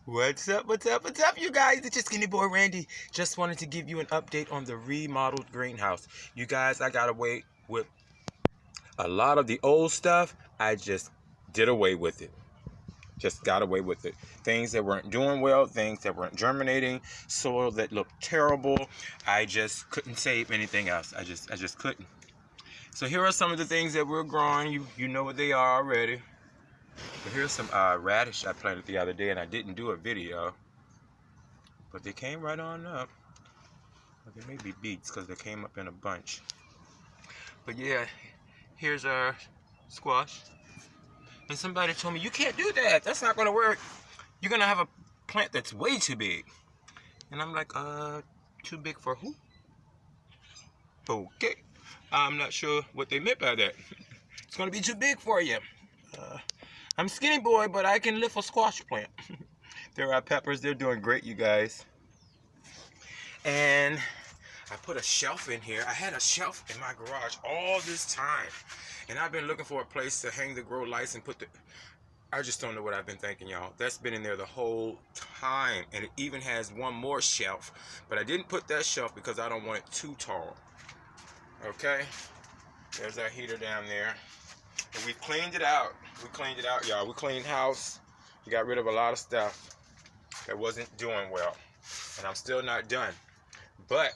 What's up, what's up, what's up, you guys? It's your Skinny Boy Randy. Just wanted to give you an update on the remodeled greenhouse. You guys, I got away with a lot of the old stuff. I just did away with it. Just got away with it. Things that weren't doing well, things that weren't germinating, soil that looked terrible. I just couldn't save anything else. I just couldn't. So here are some of the things that we're growing. You know what they are already. But here's some radish I planted the other day, and I didn't do a video. But they came right on up. Well, they may be beets because they came up in a bunch. But yeah, here's our squash. And somebody told me, you can't do that. That's not going to work. You're going to have a plant that's way too big. And I'm like, too big for who? Okay. I'm not sure what they meant by that. It's going to be too big for you. I'm skinny boy, but I can lift a squash plant. There are peppers. They're doing great, you guys. And I put a shelf in here. I had a shelf in my garage all this time. And I've been looking for a place to hang the grow lights and put the... I just don't know what I've been thinking, y'all. That's been in there the whole time. And it even has one more shelf. But I didn't put that shelf because I don't want it too tall. Okay? There's our heater down there. And we cleaned it out. We cleaned it out, y'all. We cleaned house. We got rid of a lot of stuff that wasn't doing well. And I'm still not done. But,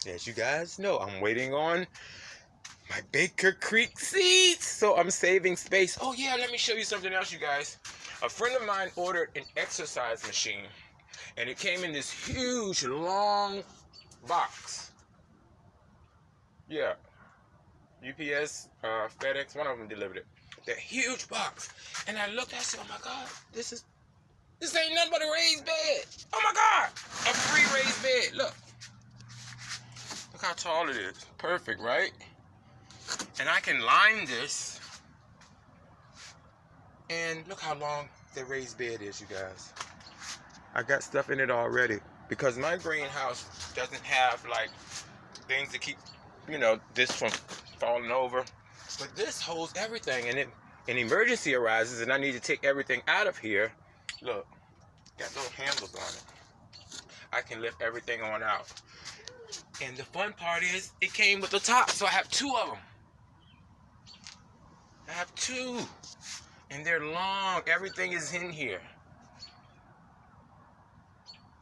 as you guys know, I'm waiting on my Baker Creek seeds. So I'm saving space. Oh yeah, let me show you something else, you guys. A friend of mine ordered an exercise machine. And it came in this huge, long box. Yeah. UPS, FedEx, one of them delivered it. That huge box. And I looked, I said, oh my God, this ain't nothing but a raised bed. Oh my God, a free raised bed. Look how tall it is. Perfect, right? And I can line this. And look how long the raised bed is, you guys. I got stuff in it already. Because my greenhouse doesn't have like things to keep, this from falling over. But this holds everything. And if an emergency arises and I need to take everything out of here, look, got little handles on it. I can lift everything on out. And the fun part is, it came with the top, so I have two of them. I have two. And they're long. Everything is in here.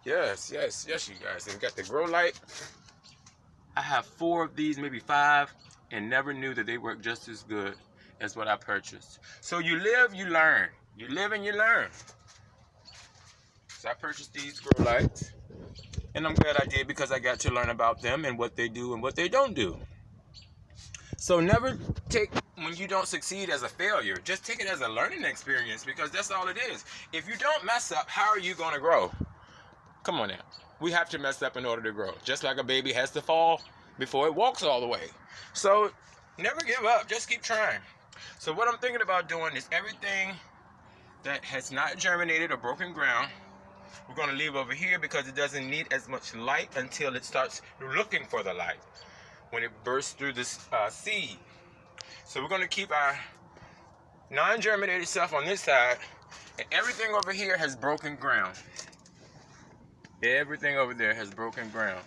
Yes, you guys. And we got the grow light. I have 4 of these, maybe 5, and never knew that they work just as good as what I purchased. So you live, you learn. You live and you learn. So I purchased these grow lights. And I'm glad I did because I got to learn about them and what they do and what they don't do. So never take when you don't succeed as a failure. Just take it as a learning experience because that's all it is. If you don't mess up, how are you going to grow? Come on now. We have to mess up in order to grow. Just like a baby has to fall before it walks all the way. So never give up. Just keep trying. So what I'm thinking about doing is everything that has not germinated or broken ground, we're going to leave over here because it doesn't need as much light until it starts looking for the light when it bursts through this seed. So we're going to keep our non-germinated stuff on this side, and everything over here has broken ground. Everything over there has broken ground.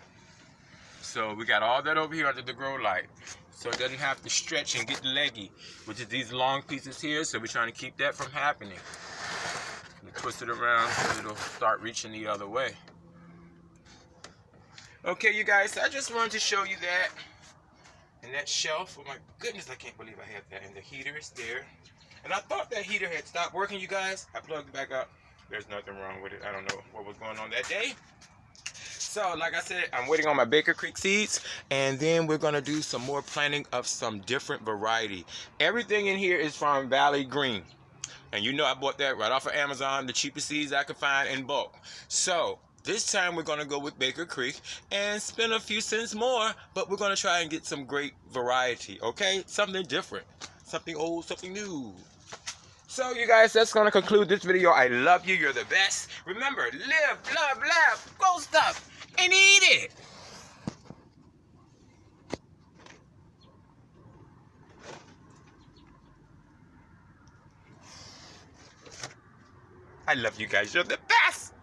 So we got all that over here under the grow light. So it doesn't have to stretch and get leggy, which is these long pieces here. So we're trying to keep that from happening. Twist it around so it'll start reaching the other way. Okay, you guys, I just wanted to show you that. And that shelf, oh my goodness, I can't believe I have that. And the heater is there. And I thought that heater had stopped working, you guys. I plugged it back up. There's nothing wrong with it. I don't know what was going on that day. So, like I said, I'm waiting on my Baker Creek seeds. And then we're going to do some more planting of some different variety. Everything in here is from Valley Green. And you know I bought that right off of Amazon, the cheapest seeds I could find in bulk. So, this time we're going to go with Baker Creek and spend a few cents more, but we're going to try and get some great variety, okay? Something different, something old, something new. So, you guys, that's going to conclude this video. I love you. You're the best. Remember, live, love, laugh, grow stuff, and eat it. I love you guys. You're the best.